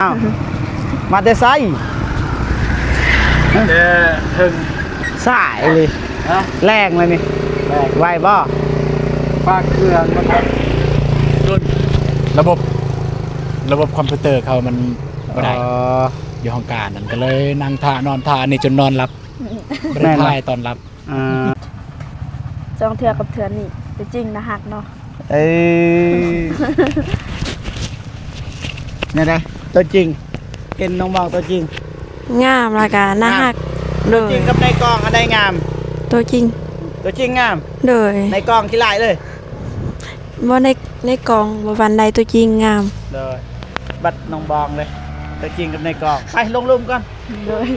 อ้าวมาแต่ไซถึงสายเลยแรงเลยนี่ไหวบ่ฝากเครื่องมันระบบคอมพิวเตอร์เขามันบ่ได้อยู่ห้องการนั่นก็เลยนั่งท่านอนท่านี่จนนอนหลับบ่ได้ท่ายตอนหลับจองเทือกับเทือนี่จริงนะฮักเนาะเนี่ยได้ตัวจริงเห็นน้องบอกตัวจริงงามละกันนะฮักตัวจริงกับในกล้องอันใดงามตัวจริงงามเลยในกล้องขี้ลายเลยว่าในกองว่าวันใดตัวจริงงามเลยบัดน้องบองเลยตัวจริงกับในกล้องไปลงรูมก่อนเลย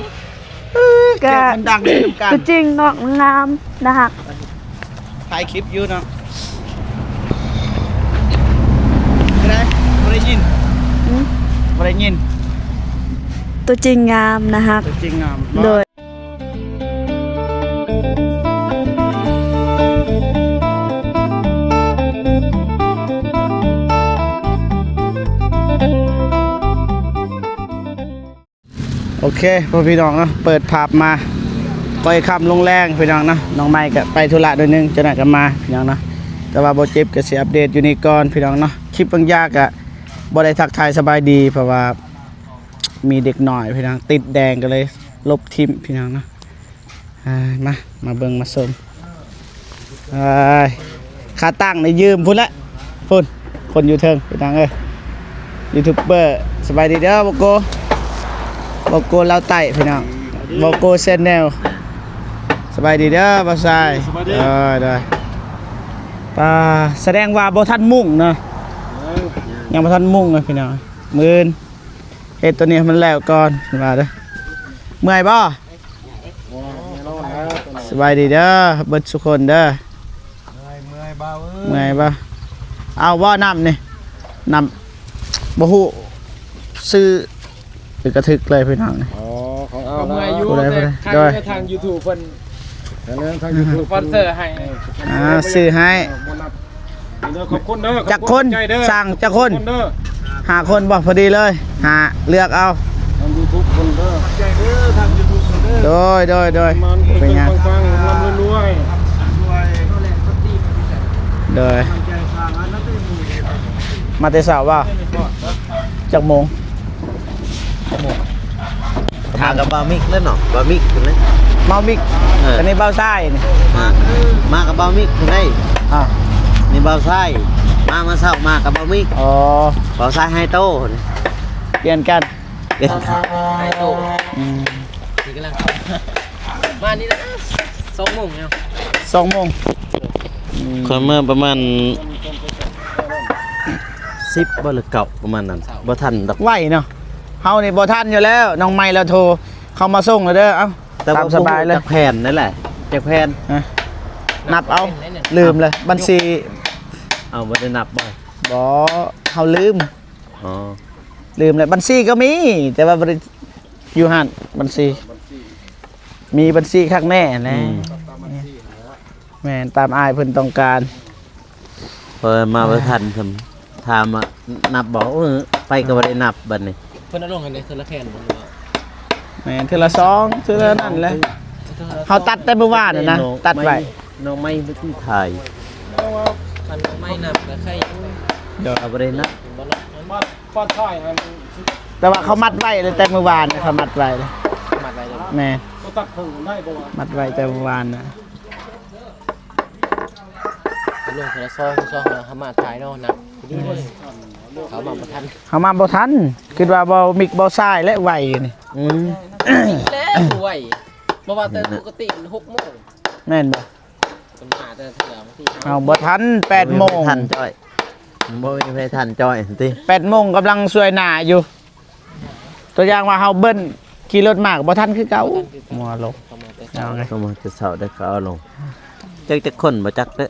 ก็มันดังเลยกันตัวจริงเนาะงามนะฮักถ่ายคลิปอยู่เนาะไม่ได้ยินตัวจริงงามนะฮักตัวจริงงามเลยโอเคพ่อพี่น้องเนาะเปิดภาพมาก้อยคำลงแรงพี่น้องเนาะน้องไม้ก็ไปธุระโดยนึงจะไหนก็มาพี่น้องเนาะแต่ว่าโบเจ็บก็เสียอัปเดตอยู่นี่ก่อนพี่น้องเนาะคลิปบางยากอะบ่ได้ทักทายสบายดีเพราะว่ามีเด็กหน่อยพี่น้องติดแดงก็เลยลบทิมพี่น้องเนาะมาเบิ่งมาชมค่าตั้งในยืมพุ่นละพุ่นคนอยู่เทิงพี่น้องยูทูบเบอร์สบายดีเด้อโบโกเราไต่พี่น้องโบโกเซนแนลสบายดีเด้อบ่าวชายได้ป้าแสดงว่าบ่ทันมุ่งเนาะยังบ่ทันมุ่งเลยพี่น้องมื้อเฮ็ดตัวนี้มันแล้วก่อนว่าเด้อเมื่อยบ่สบายดีเด้อเบิดทุกคนเด้อเมื่อยบ่เอาบ่น้ำนี่น้ำบ่ฮู้ซื้อกระทึกเลยพี่น้องนี่เมื่อยอยู่แต่ทาง YouTube เพิ่นทาง YouTube สปอนเซอร์ให้ซื้อให้ขอบคุณเด้อจักคนสั่งจักคน5 คนบ่พอดีเลยเลือกเอาทาง YouTube คนเด้อใจเด้อทาง YouTube คนเด้อโดยเป็นไงฟังๆร่ำรวยโดยมาแต่เช้าบ่จักโมงทางกับบามิกแล้วเนาะบามิกคนนี้เมามิกอันนี้เบาไส้นี่มากับบามิกคนนี้นี่เบาไส้มาเศร้ามากับบามิกเบาไส้ให้โตเปลี่ยนกันให้โตนี่กำลังมานี่นะ2 โมงเนี่ย2 โมงคนเมื่อประมาณ10บ่หรือเก่าประมาณนั้นบ่ทันดอกไหวเนาะเฮานี่บ่ทันอยู่แล้วน้องไม้เราโทรเข้ามาส่งแล้วเด้อเอ้าตามสบายเลยจากแผ่นนั่นแหละจากแผ่นนับเอาลืมเลยบัญชีเอาบ่ได้นับบ่เฮาลืมเลยบัญชีก็มีแต่ว่าบ่ได้อยู่หั่นบัญชีมีบัญชีข้างแน่แน่แม่นตามอ้ายเพิ่นต้องการมาบ่ทันถามนับบ่ไปก็บ่ได้นับบัดนี้เพิ่นเอาลงให้ได้เทื่อละแค่นบ่แม่นเทื่อละ2เทื่อละนั่นแหละเฮาตัดแต่เมื่อวานนะตัดไว้น้องไม้บ่ที่ถ่ายคันน้องไม้นับก็ใครเดี๋ยวเอาบ่ได้นับมาป้อนถ่ายแต่ว่าเขามัดไว้แต่เมื่อวานเขามัดไว้เลยมัดไว้เลยแม่ก็ตัดถึงได้บ่ว่ามัดไว้แต่เมื่อวานนะลงเทื่อละ2เขามาถ่ายเนาะนับเขามาบ่ทันคิดว่าบ่มิกบ่ทรายและไหวนี่แล้วไหวบ่ว่าแต่ปกติ6 โมงแม่นบ่คนมาแต่เทื่อบางทีเอาบ่ทัน8 โมงทันจ้อยบ่มีใครทันจ้อยติ8 โมงกำลังสวยหน้าอยู่ตัวอย่างว่าเฮาเบิ้ลขี่รถมากบ่ทันคือเก่ามัวลงเอาไงเขามาจะเสาได้เขาเอาลงจักคนบ่จักเด้อ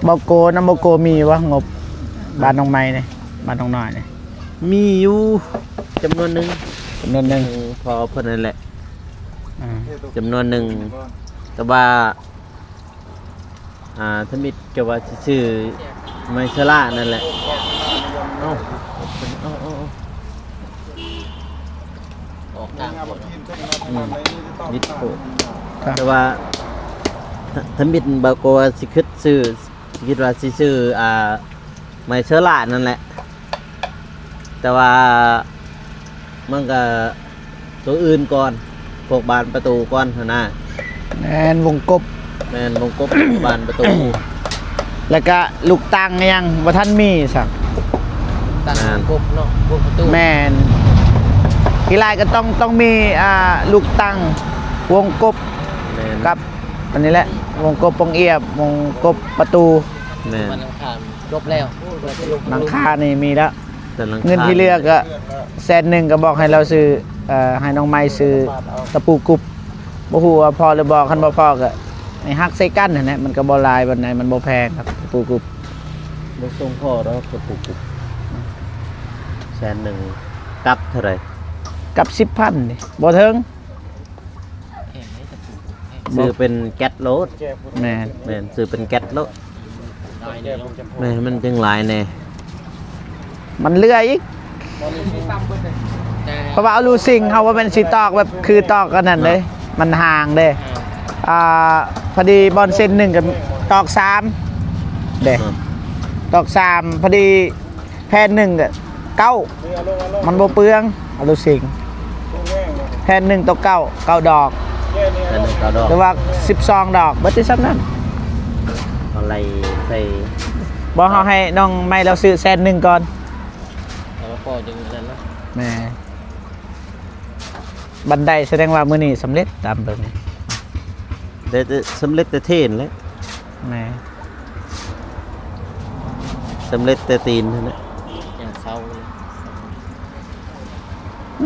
บ่โกน้ำบ่โกมีวะงบบ้านน้องไม้นี่บ้านน้องน้อยนี่มีอยู่จำนวนหนึ่งพอเพิ่นนั่นแหละจำนวนหนึ่งแต่ว่าถ้ามิดก็ว่าชื่อไมเซล่านั่นแหละ ออกทางบ่มิดโป ครับ แต่ว่าถ้ามิดบาโกว่าสิคิดซื้อคิดว่าสิซื้อไม้เชอร่านั่นแหละแต่ว่ามันก็ตัวอื่นก่อนพวกบานประตูก่อนเท่านั้น แม่นวงกบ แม่นวงกบบานประตู แล้วก็ลูกตังยังบ่ทันมีสัก ตั้งกบ แม่นกีฬาก็ต้องมีลูกตังวงกบ แม่น กับอันนี้แหละวงกบปองเอียบวงกบประตู แม่น มันขามลบแล้ว หลังคานี่มีแล้ว แต่หลังคา เงินที่เหลือกก็100,000ก็บอกให้เราซื้อให้น้องไม้ซื้อตะปูกรุบบ่ฮู้ว่าพอหรือบ่คันบ่พอก็ให้ฮักใส่กันนั่นแหละมันก็บ่หลายปานใดมันบ่แพงครับตะปูกรุบ ลูกทรงพ่อแล้วกระปุก100,000กับเท่าไหร่ กับ 10,000นี่บ่ถึง ซื้อเป็นแก๊สโลด แม่น แม่นซื้อเป็นแก๊สโลดแม่นมันจึงหลายแน่ มันเหลืออีกเพราะว่าเอาลูซิงเขาว่าเป็นสิตอกแบบคือตอกกันนั่นเลยมันห่างเด้พอดีบอลเส้น1กับตอก3เด้ตอก3พอดีแผ่น1ก็9มันบ่เปลืองเอาลูซิงแผ่น1ตอก9ดอก แต่หนึ่งเก้าดอก หรือว่า12ดอกบ่ติซ้ำนั้น อะไรใส่ บ่เฮาให้น้องไม่เราซื้อ100,000ก่อน แล้วก็ดึงนั้นนะ แม่บันไดแสดงว่ามื้อนี้สำเร็จตามเบิ่ง ได้สำเร็จแต่เทนเลย แม่ สำเร็จแต่ตีนเท่านั้น อย่างเศร้า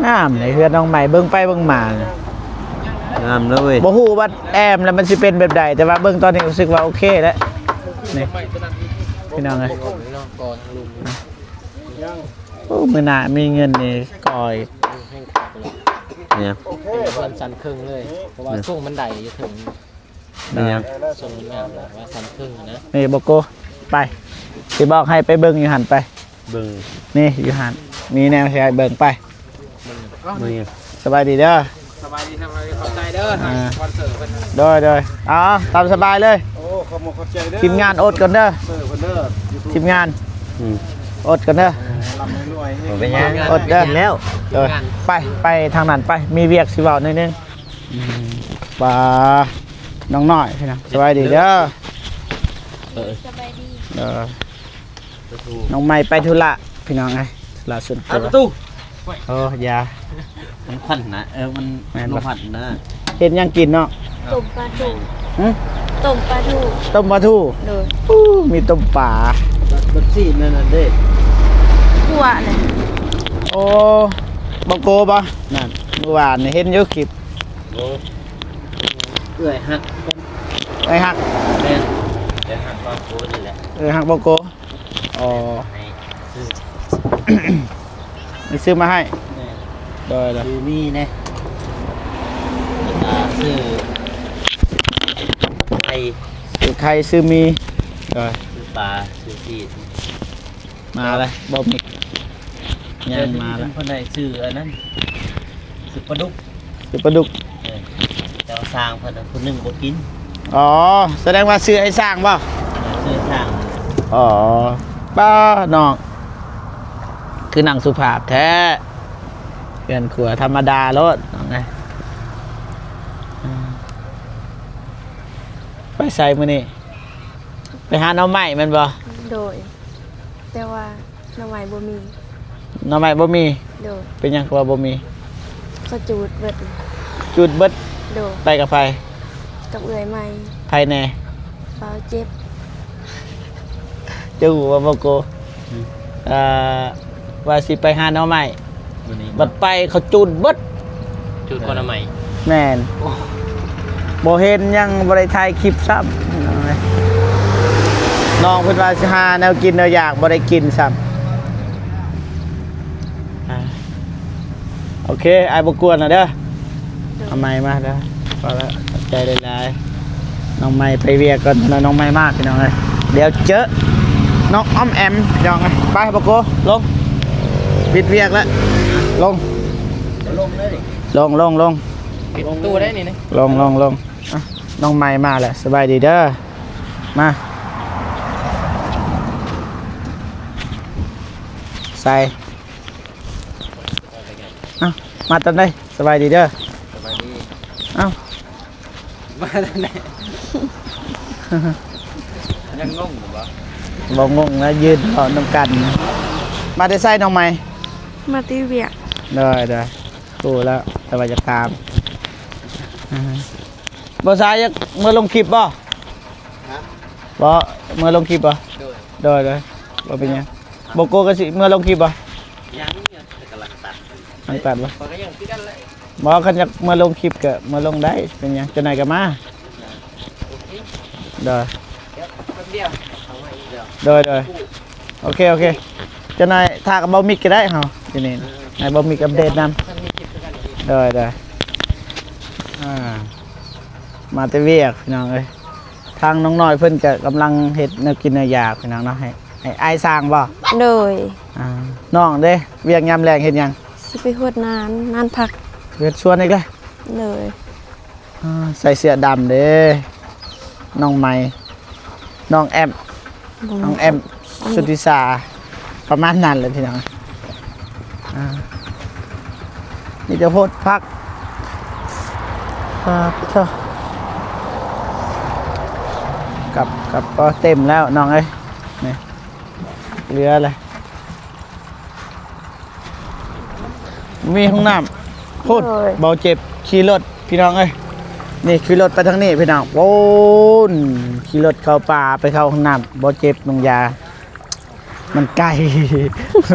ง ามเลยเฮือนน้องใหม่เบิ่งไปเบิ่งมาเนี่ย งามแล้วเว้ย บ่ฮู้ว่าแอมแล้วมันสิเป็นแบบใดแต่ว่าเบิ่งตอนนี้รู้สึกว่าโอเคแล้วนี่พี่น้องเอ้ย ผมเนาะก่อนลุม โอ้มื้อหน้ามีเงินนี่ก่อย แห้งขาดเลย เนี่ย เป็นเพื่อนสันครึ่งเลยเพราะว่าช่วงมันไดจะถึง เนี่ย ช่วงมันงามแหละว่าสันครึ่งนะ นี่บ่โกไปสิบอกให้ไปเบิ่งอยู่หั่นไป เบิ่ง นี่อยู่หั่นมีแนวสิให้เบิ่งไป มือ สบายดีเด้อ สบายดีทำอะไรขอบใจเด้อทางคอนเสิร์ตเป็น โดยอ๋อตามสบายเลย โอ้ขอบคุณขอบใจเด้อ ทีมงานอดก่อนเด้อ เสิร์ฟเพิ่นเด้อ ทีมงาน อืม อดก่อนเด้อ ลำให้รวยให้ เป็นยัง อดเด้อ กินแล้ว ไปทางนั้นไปมีเวียกสิเว้าหน่อยนึงปลาน้องน้อยพี่น้องสบายดีเด้อ สบายดี น้องใหม่ไปธุระพี่น้องไงธุระส่วน เอา ตัว ประตู โอ้ยา มันพันนะมัน แม่น ล ปะ มพันนะ เห็นยังกินเนาะ ต้มปลาทู หึ ต้มปลาทู ต้มปลาทู โดย อู้มีต้มปลาร ถซีนั่นน่ะเด้ ขั่วเลย โอ้บังโกปะนั่นเมื่อวานนี่เห็นอยู่คลิป เอื้อยฮัก ไอ้ฮัก แม่นเอื้อยฮักว่าโคนี่แหละ ฮักบังโกอ๋อ ให้ซื้อ มีซื้อมาให้ แม่ โดยเลย ซื้อมีแน่ซื้อไข่ ซื้อไข่ซื้อมีโดย ซื้อปลาซื้อซีด มาเลยบอมิกย่างมาแล้ว คนใดซื้ออันนั้นซื้อปลาดุก ซื้อปลาดุก แต่ว่าสร้างเพิ่นน่ะคนหนึงบ่กิน อ๋อแสดงว่าซื้อให้สร้างเปล่า ซื้อสร้าง อ๋อป้าน้องคือหนังสุภาพแท้เปลี่ยนขัวธรรมดารถน้องไงไปใส่มือนี่ไปหาหน้องใหม่แมันบ่ โดย แต่ว่าหน้ำไม้บ่มี หน้องใหม่บ่มี โดย เป็นหยังคือว่าบ่มี เขาจูดเบิด จุดเบิด โดย ไปกับไฟ กับเอื่อยไม้ ไฟแน่ เปล่าเจ็บ เจ้าหัวบ่โกว่าสิไปหาหน้องใหม่ วันนี้ บัดไปเขาจุดเบิด จุดคนละใหม่ แม่นบ่เห็นยังบ่ได้ถ่ายคลิปซ้ำน้องเพิ่นว่าสิหาแนวกินแนวอยากบ่ได้กินซ้ำโอเคไอ้บ่กวนน่ะเด้อเอาไม้มาเด้อพอแล้วขอบใจหลายๆน้องไม้ไปเวียกก่อนแล้วน้องไม้มากพี่น้องเอ้ยเดี๋ยวเจอน้องอ้อมแอมพี่น้องเอ้ยไปบ่โกลงปิดเวียกแล้วลง ลงเลย ลง ปิดประตูได้นี่นะ ลงอ่ะน้องไม้มาแล้วสบายดีเด้อมาใส่อ่ะมาตอนไหนสบายดีเด้อ สบายดี เอ้า มาตอนไหนยังงงอยู่ปะ บ่งงนะยืนรอน้ำกัน มาได้ใส่น้องไม้ มาตีเวียก ได้กูแล้วแต่ว่าจะตามบ่สายเมื่อลงคลิปบ่บ่เมื่อลงคลิปบ่ ด้วย ได้บ่เป็นหยังบ่โกก็สิเมื่อลงคลิปบ่ ยังเนี่ยกำลังตัด มันตัดบ่ พอก็ยังพี่กันเลย บ่คันอยากเมื่อลงคลิปก็เมื่อลงได้เป็นหยังจะไหนก็มาได้ เดี๋ยวแป๊บเดียวเอาไว้เดี๋ยว ได้โอเคจะไหนถ้ากับบ่มิกก็ได้เฮาทีนี้ให้บ่มิกอัปเดตนำ ท่านมีคลิปด้วยกันอยู่ ได้มาแต่เวียกพี่น้องเอ้ยทางน้องน้อยเพิ่นก็กำลังเฮ็ดแนวกินแนวยากพี่น้องเนาะให้อ้ายสร้างบ่ โดย น้องเด้เวียกยามแรงเฮ็ดหยัง สิไปหวดนานพัก เฮ็ดชวนอีกแล้ว เลย ใส่เสื้อดำเด้น้องใหม่น้องแอม น้องแอมสุทธิสาประมาณนั้นเลยพี่น้องนี่จะโพดพักเถอะกับก็เต็มแล้วน้องเอ้ยนี่เหลืออะไรมีห้องน้ำพูดเบาเจ็บขี่รถพี่น้องเอ้ยนี่ขี่รถไปทางนี้พี่น้องโอ้นขี่รถเข้าป่าไปเข้าห้องน้ำเบาเจ็บลงยามันไกล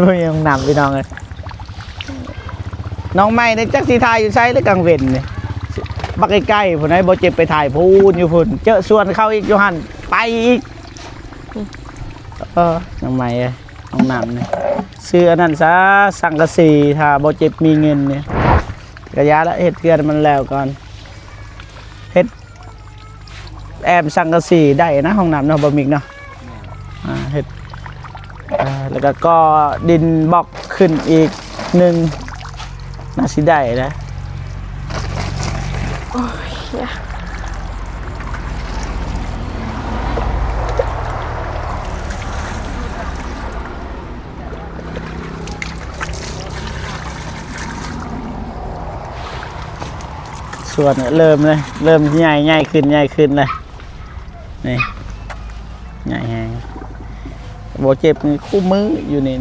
ไม่มีห้องน้ำพี่น้องเลยน้องใหม่ในจักรีทายอยู่ไซส์หรือกลางเว้นเนี่ยบักใกล้ๆผู้ใดบ่เจ็บไปถ่ายพูนอยู่พุ่นเจอส่วนเข้าอีกโยหันไปอีกน้องใหม่เลยห้องน้ำเนี่ยซื้ออันนั้นซะสังกะสีถ้าบ่เจ็บมีเงินเนี่ยกระยาละเฮ็ดเกลือมันแล้วก่อนเฮ็ดแอมสังกะสีได้นะห้องน้ำเนาะบ่มิกเนาะเฮ็ดแล้วก็ก่อดินบล็อกขึ้นอีกหนึ่งน่าสิได้นะ โอ้ย ส่วนเริ่มเลยเริ่มใหญ่ขึ้นเลยนี่ใหญ่แฮงโบเจ็บนี่คู่มืออยู่นี่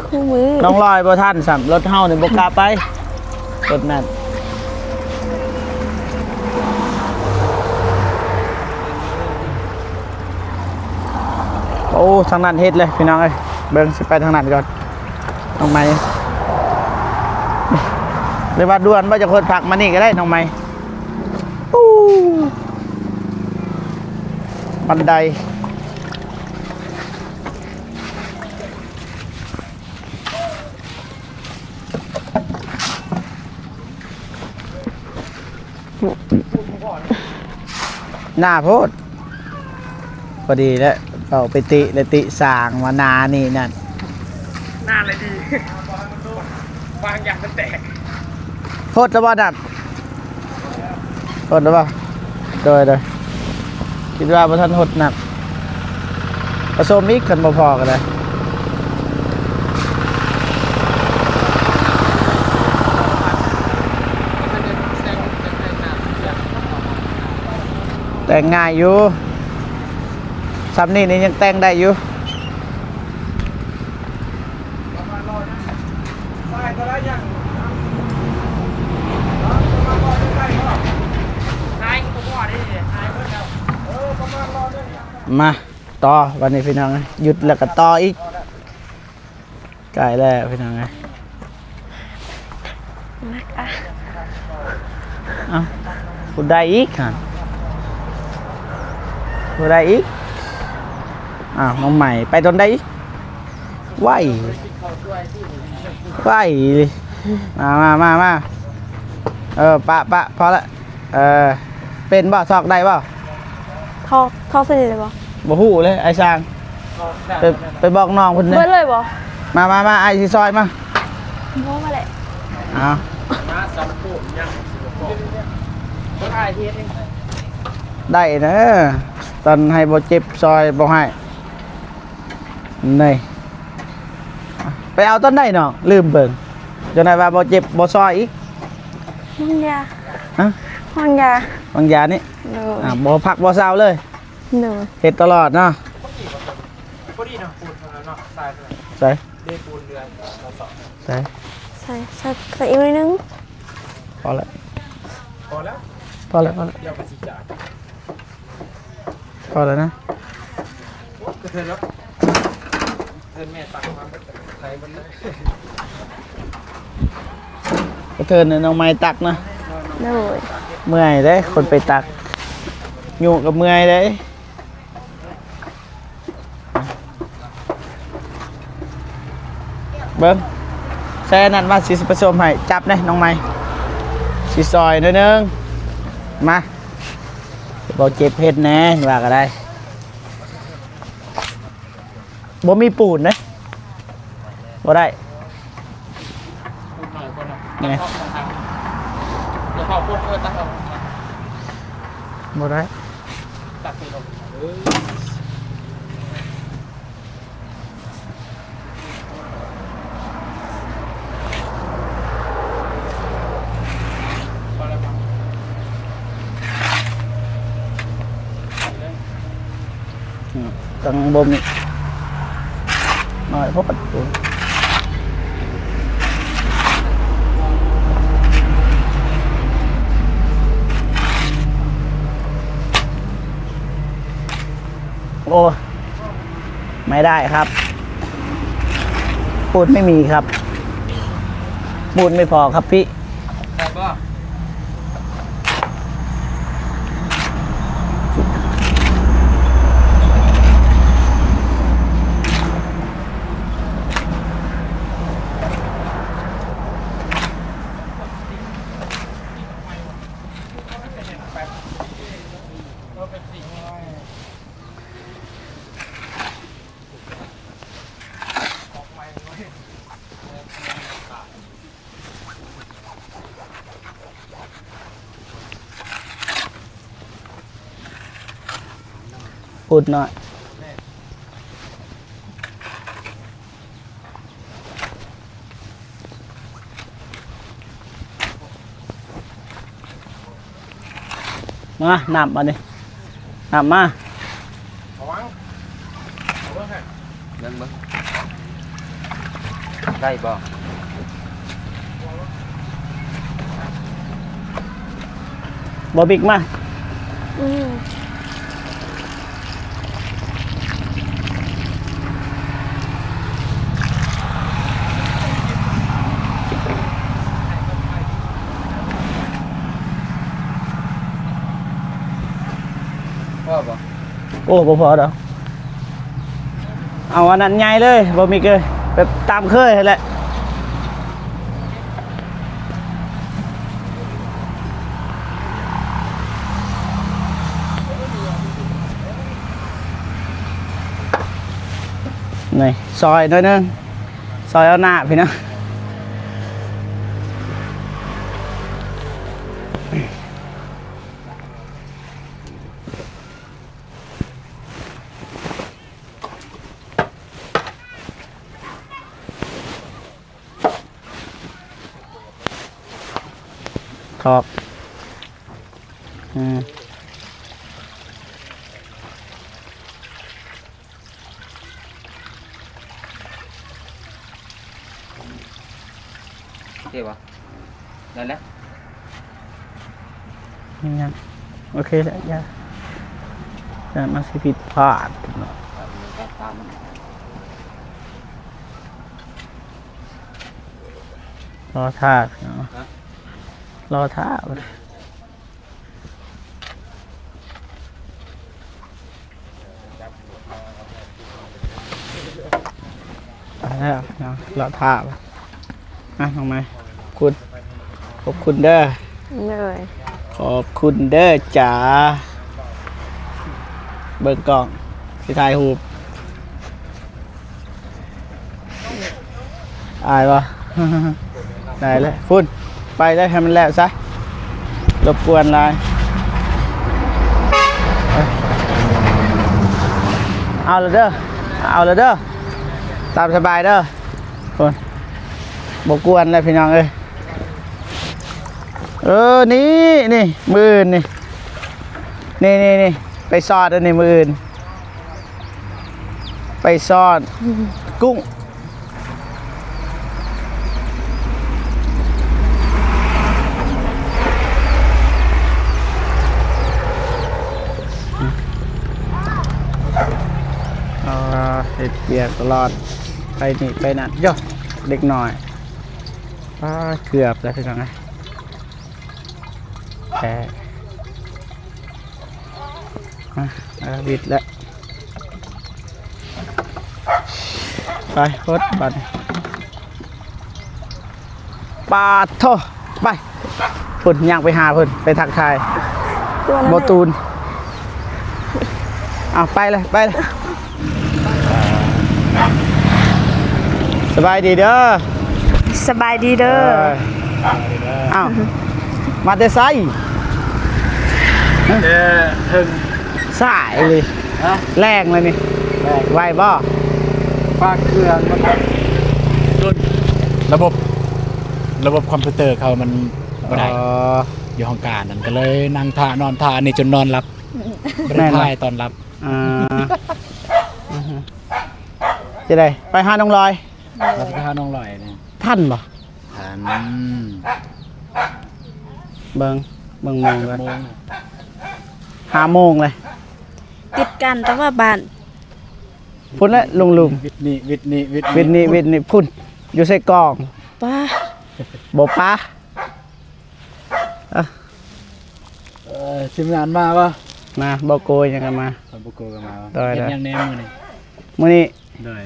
คู่มือ น้องลอยบ่ท่านสัมรถเฮานี่บ่กล้าไปรถนั่นโอ้ทางนั้นเฮ็ดเลยพี่น้องเอ้ยเบิ่งสิไปทางนั้นก่อนน้องไม้หรือว่าด่วนว่าจะคนผักมานี่ก็ได้น้องไม้บันไดหน้าโพดพอดีแล้วเอาไปติและติสร้างมานานี่นั่นหน้าเลยดีวางอย่างมันแตกโพดจะว่าดับโพดจะว่าโดยคิดว่าพระท่านหดหนักผสมอีกกันพอๆกันเลยแต่งง่ายอยู่ซ้ำนี่ยังแต่งได้อยู่มาต่อวันนี้พี่น้องหยุดแล้วก็ต่ออีกใกล้แล้วพี่น้องเอาคุณได้อีกค่ะคุณได้อีกน้องใหม่ไปตอนได้อีกไหวมาปะพอละเป็นบ่ซอกได้บ่ทอสนิทเลยบ่ บ่ฮู้เลยไอ้ช่างไปบอกน้องเพิ่น เบิดเลยบ่ มาไอ้สิซอยมา บ่มาแหละ เอา มาสัมปูยังสิบกบ่ถ่ายเฮ็ดเอง ได้นะตอนให้บ่เจ็บซอยบ่ให้นี่ไปเอาต้นได้เนาะลืมเบิ่งจนได้ว่าบ่เจ็บบ่ซอยอีก ห้องยา ฮะ ห้องยา บางยานี่ โดย บ่พักบ่เศร้าเลย โดย เฮ็ดตลอดเนาะ พอดีเนาะปูนเท่านั้นเนาะทรายเท่านั้น ใส่ เด้ปูนเดือนเราสอบ ใส่ ใส่อีกนิดนึง พอแล้ว พอแล้ว พอแล้วพอแล้ว เดี๋ยวไปสิจ่าย พอแล้วนะ กระเทือนแล้วเทือนแม่ตักมาใส่มันเลย กระเทินเนี่ยน้องไม้ตักนะ โดย เมื่อยเด้คนไปตักอยู่กับเมื่อยเด้เบิ้งแซ่นั่นว่าสิผสมให้จับเด้น้องไม้สิซอยหนิดนึงมาบ่เจ็บเฮ็ดแหน่ว่าก็ได้บ่มีปูนนะบ่ได้ ปูนหน่อยก่อนเนาะ ไง เดี๋ยวเข้าพวกตักเอา บ่ได้ ตักไปลงพอแล้วมั้ง ตังบ่มีน้อยเพราะปัดปูนโอ้ไม่ได้ครับปูนไม่มีครับปูนไม่พอครับพี่ ได้ป่ะ พูดหน่อยมานับมาดินับมา ระวังเอาเบิ่งให้ นั่นมั้งได้บ่ บอบิกมา อืม พ่อป่ะ โอ้บ่พอดอกเอาอันนั้นใหญ่เลยบอบิกเลยแบบตามเคยนั่นแหละนี่ซอยหน่อยนึงซอยเอาหน้าพี่นะทอกโอเคป่ะได้แล้ว ยังโอเคแล้วย่าแต่มันสิผิดพลาดเนาะรอท่าเนาะรอท่าไปแล้วเนาะรอท่าไปทำไมคุณขอบคุณเด้อ เลย ขอบคุณเด้อจ๋าเบิ่งกล่องสิถ่ายรูปอายปะ ได้เลยพุ่นไปได้ให้มันแล้วซะรบกวนหลายเอาเลยเด้อเอาเลยเด้อตามสบายเด้อพุ่นบกวนเลยพี่น้องเอ้ยนี่มืออื่นนี่ไปซอดอันนี้มืออื่นไปซอดกุ้งเห็ดเปียกตลอดไปนี่ไปนั่นย่อเด็กหน่อยเกือบแล้วพี่น้องไงแต่บิดแล้วไปรถบัดปาดโทไปพุ่นย่างไปหาพุ่นไปทักทายโบตูนไปเลยสบายดีเด้อ สบายดีเด้อ อ้าวมาแต่ไซถึงสายเลยแรงเลยนี่ไหวบ่ ฝากเครื่องมันระบบคอมพิวเตอร์เขามันบ่ได้อยู่ห้องการนั่นก็เลยนั่งท่านอนท่านี่จนนอนหลับบ่ได้ถ่ายตอนหลับจะได้ไปหาน้องลอย เราไปหาน้องลอยเนี่ย ท่านบ่ ทัน เบิ่งโมงเลย โมง 5 โมงเลย ติดกันแต่ว่าบ้าน พุ่นละลุง วิทย์นี่ วิทย์พุ่นอยู่ใส่กล่อง ป้า บ่ปะ ทีมงานมาป่ะ มาบ่โกยยังกันมา บุกโกกันมา ได้ เห็นยังแน่มือนี่ มื้อนี้ ได้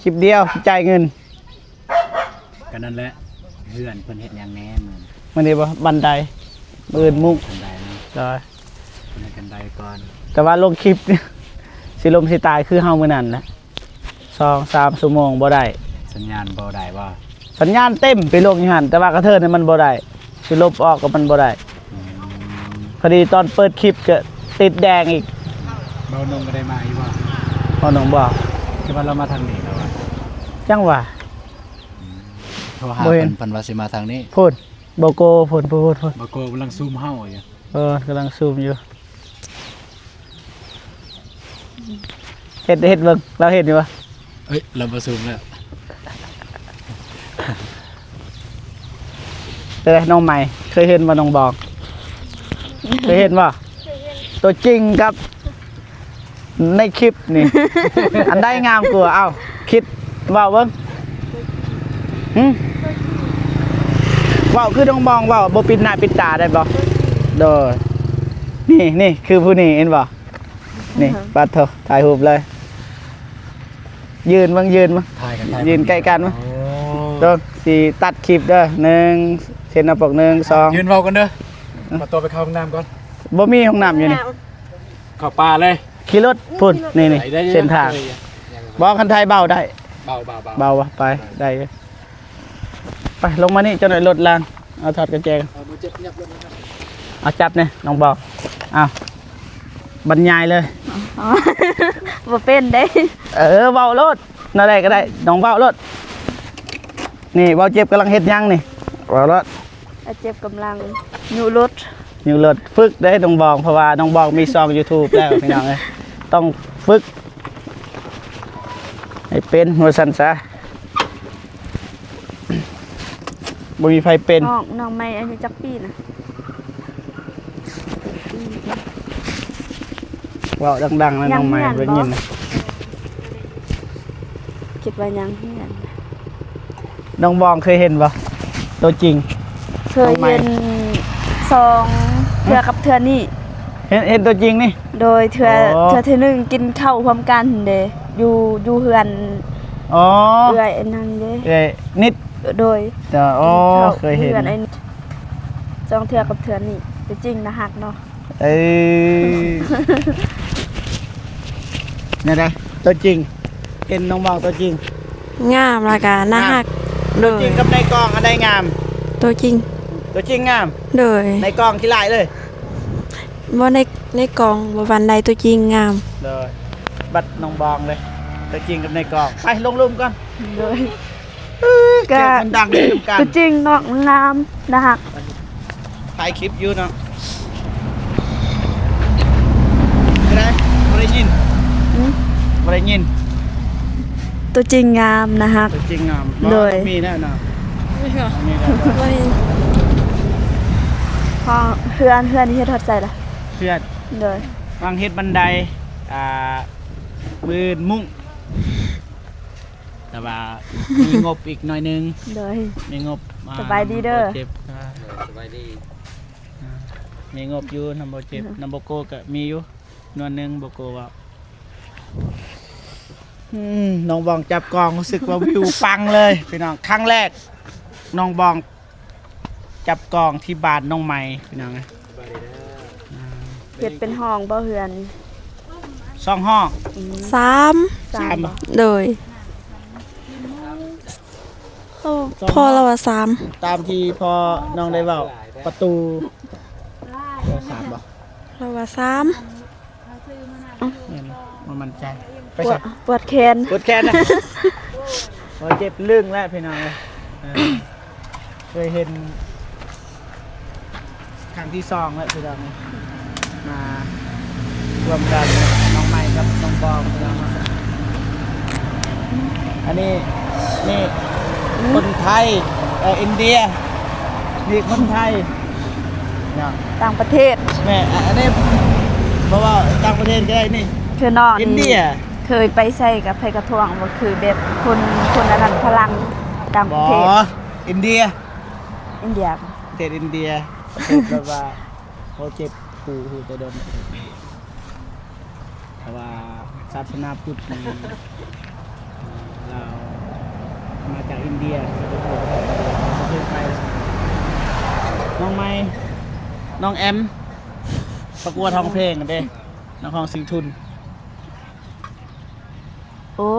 คลิปเดียวจ่ายเงิน กันนั่นแหละเพื่อนเพิ่นเฮ็ดยังแน่มือ มื้อนี้บ่บันไดมื้ออื่นมุก กันได้นะ ได้ เพิ่นให้กันได้ก่อน แต่ว่าลงคลิป สิลมสิตายคือเฮามื้อนั้นแหละ2-3 ชั่วโมงบ่ได้ สัญญาณบ่ได้บ่ สัญญาณเต็มไปลงอยู่หั่นแต่ว่ากระเทินนี่มันบ่ได้สิลบออกก็มันบ่ได้พอดีตอนเปิดคลิปก็ติดแดงอีก เบานงก็ได้มาอีกว่า พ่อน้องบอก คิดว่าเรามาทางนี้แล้วอะ จังหว่า โทรหา บ่เห็ เพิ่ น นเพิ่นว่าสิมาทางนี้ พูดโบโกพูด บ่โกกำลังซูมเฮาอยู่ กำลังซูมอยู่เห็ดเบิ่งเราเห็นอยู่ปะ เอ้ยเราบ่ซูมแล้ว แต่น้องใหม่เคยเห็นบ่น้องบอกเคยเห็นป่ะตัวจริงครับในคลิปนี่ อันได้งามกว่าเอ้าคิดว่าเบิ่งว่าคือน้องบองว่าบ่ปิดหน้าปิดตาได้บ่โดยนี่คือผู้นี้เห็นบ่นี่ปัดเถอะถ่ายรูปเลยยืนมั้ง ถ่ายกัน ยืนใกล้กันมั้ง โอ้ โดนสีตัดคลิปเด้อ1เส้นหน้าปก1 2 ยืนเว้ากันเด้อมาตัวไปเข้าห้องน้ำก่อน บ่มีห้องน้ำอยู่นี่ เข้าป่าเลย ขี่รถพุ่นนี่เส้นทางบอกคันไทยเบาได้ เบา เบาวะไปได้อยู่ไปลงมานี่เจ้าหน่อยรถลางเอาถอดกระแจกัน เอาบ่เจ็บยับลงนะครับ เอาจับเนี่ยน้องบอกเอาบรรยายเลย บ่เป็นเด้ เบารถน่าได้ก็ได้น้องเบารถนี่เบาเจ็บกำลังเฮ็ดยังนี่เบารถ อาเจ็บกำลังอยู่รถ อยู่รถฝึกได้น้องบอกเพราะว่าน้องบอกมีช่อง YouTube แล้วพี่น้องเอ้ยต้องฝึกให้เป็นหัวสันซะบ่มีไฟเป็น น้องใหม่อายุจักปีนะ เว้าดังๆนะน้องใหม่ได้ยินนะ คิดว่ายังเฮียน น้องบองเคยเห็นบ่ตัวจริง เคยเห็น2เทื่อกับเทื่อนี้ เห็นตัวจริงนี่ โดยเทื่อ อ๋อ เทื่อที่1กินข้าวพร้อมกันเด้อยู่เฮือน อ๋อ เอื้อยอันนั้นเด้ นิด โดย จะอ๋อ กินข้าว เคยเห็น ฮือนไอ้นี่สองเทื่อกับเทื่อนี้แต่จริงนะฮักเนาะ เอ้ยนี่ได้ตัวจริงเห็นน้องบองตัวจริง งามละกะน่าฮัก ตั โด วย จริงกับในกล้องอันใดงาม ตัวจริง ตัวจริงงาม โดย ในกล้องขี้ลายเลย บ่ในกองบ่วันใดตัวจริงงาม เลยบัดน้องบองเลยตัวจริงกับในกล้องไปลงรูมก่อน เลย เสียงมันดังเลยกัน ตัวจริงเนาะงามนะฮะ ถ่ายคลิปอยู่เนาะไม่ได้ไม่ได้ยินไม่ได้ยิน ตัวจริงงามนะฮะ ตัวจริงงาม เลย มีแน่นอน ไม่ค่ะ มีแน่นอน บ่เห็น พอเพื่อนที่เฮ็ดทอดใส่ละ เพื่อน เลย วางเฮ็ดบันไดมืนมุ้งแต่ว่ามีงบอีกหน่อยนึง เลย มีงบ สบายดีเด้อ เจ็บ สบายดี มีงบอยู่นำโบเจ็บนำโบโกก็มีอยู่นวลหนึงโบโกว่าน้องบองจับกองรู้สึกว่าวิวปังเลยพี่น้องครั้งแรกน้องบองจับกองที่บ้านน้องใหม่พี่น้องนะ เฮ็ดเป็นห้องบ่เฮือน ซ่องห้อง 3 สาม 3 บ่ โดยพอแล้วว่า ตามที่พอน้องได้เว้าประตูสามบ่ 3แล้วว่า เนี่ยมันมั่นใจไป ปว ใส่ ดปวดแขน ปวดแขนนะพอเจ็บลึงแล้วพี่น้องเลยเคยเห็นครั้งที่2แล้วพี่น้องมารวมกันน้องใหม่กับน้องบองพี่น้องอันนี้นี่คนไทยอินเดียนี่คนไทยเนาะ ต่างประเทศ แม่อันนี้เพราะว่าต่างประเทศก็ได้นี่ คือน้อง อินเดีย เคยไปใส่กับไผกระทวงบ่คือแบบคนอันนั้นพลังต่างป บ ระ อ เทศ อินเดีย อินเดีย ประเทศอินเดียประเทศแบบว่าเขาเจ็บหูไปโดนแต่ว่าศาสนาพุทธนี่เรามาจากอินเดียประเทศไทยน้องไม้น้องแอมประกวดท้องเพลงกันเด้น้องของสิงห์ทุน โอ้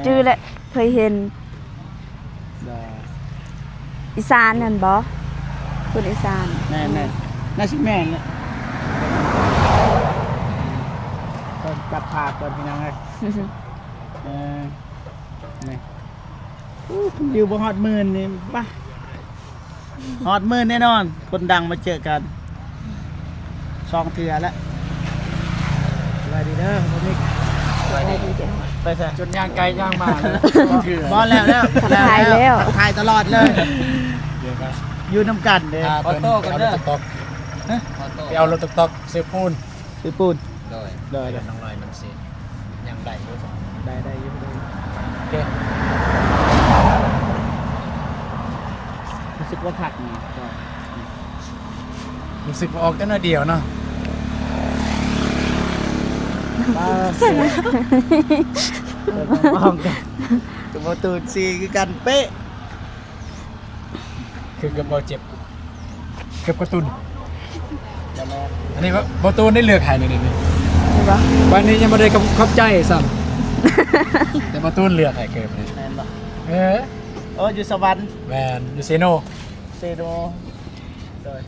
จื้อแหละเคยเห็นอีสานนั่นบ่คนอีสาน แม่น่าชิแม่เนี่ยก่อนจับผากก่อนพี่น้องเลยนี่อยู่บ่ฮอดหมื่นนี่ป่ะฮอดหมื่นแน่นอน คนดังมาเจอกัน2 เทื่อแล้วสวัสดีเด้อผมนี่ไปใส่ จนย่างไกลย่างมาเลยเถื่อน บอลแล้วถ่ายตลอดเลย เดี๋ยวก็ อยู่น้ำกันเด้ พาเพิ่นเอารถตกไปเอารถตกเซฟปูน ซื้อปูน โดย ได้ เดี๋ยวน้องลอยมันสิยังได้อยู่ ได้อยู่ได้ โอเค รู้สึกว่าผักนี่ก็ รู้สึกว่าออกแต่หน้าเดียวเนาะ เสร็จแล้วมองกันกับประตูซีคือกันเป๊ะ คือกับบ่เจ็บเก็บกระตุนอันนี้ว่าบ่ตูนได้เลือกให้นี่นี่ นี่บ่ วันนี้ยังบ่ได้ขอบใจซ้ำ แต่บ่ตูนเลือกให้เก็บนี่ แมนบ่ เออ โอ้อยู่สวรรค์ แม่นอยู่เซโน เซโนเลย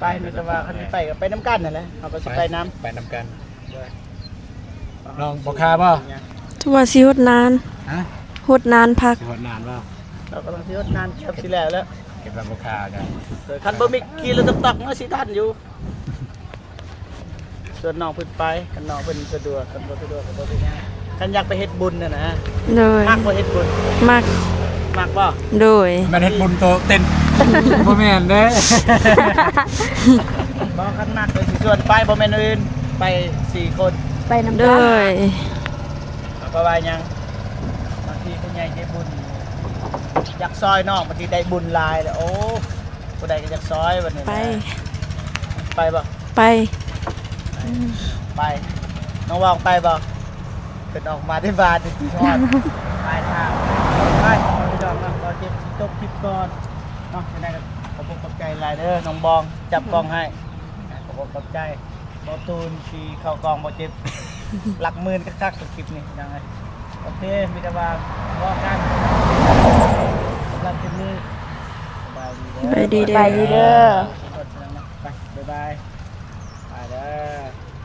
ไปนี่จะว่าคันที่ไปก็ไปน้ำกันนั่นแหละเอาไปสิไปน้ ไปนำกัน ำ น้องบ่คาบ่ ทุกว่าสิฮดนาน ฮะ ฮดนานพัก สิฮอดนานบ่ เรากำลังที่รถนานเกือบสิแล้วแล้ว เก็บแบบบ่คากัน คันบ่มีขี่รถตักๆเนาะสิทันอยู่ส่วนน้องเพิ่นไปคันน้องเพิ่นสะดวกคันบ่สะดวกก็บ่เป็นหยังคันอยากไปเฮ็ดบุญน่ะนะ โดย มักบ่เฮ็ดบุญ มัก มักบ่ โดย แม่นเฮ็ดบุญโตเต้น บ่แม่นเด้ บ่คันมักเลยสิส่วนไปบ่แม่นอื่นไป4 คน ไปนำ โด กัน ย เพราะว่าหยังบางทีผู้ใหญ่ใจบุญอยากซอยน้องบางทีได้บุญหลายแล้วโอ้ผู้ใดก็อยากซอยบัดนี้นะ ไป ไปบ่ ไป ไปน้องวองไปบ่เพิ่นออกมาได้บาทที่ทอดไปทางไปพี่น้องเนาะเราเก็บสิจบคลิปก่อนเนาะยังไงก็ขอบคุณขอบใจหลายเด้อน้องบองจับกล้องให้ขอบคุณขอบใจบ่ตูนที่เข้ากองบ่เจ็บ หลักหมื่นคักๆกับคลิปนี้ยังไงโอเคมีแต่ว่าบอกกัน สำหรับคลิปนี้สบายดีเด้อ ไปดี ไป เด้อ ดีเด้อ ไปบ๊ายบายไปเด้อ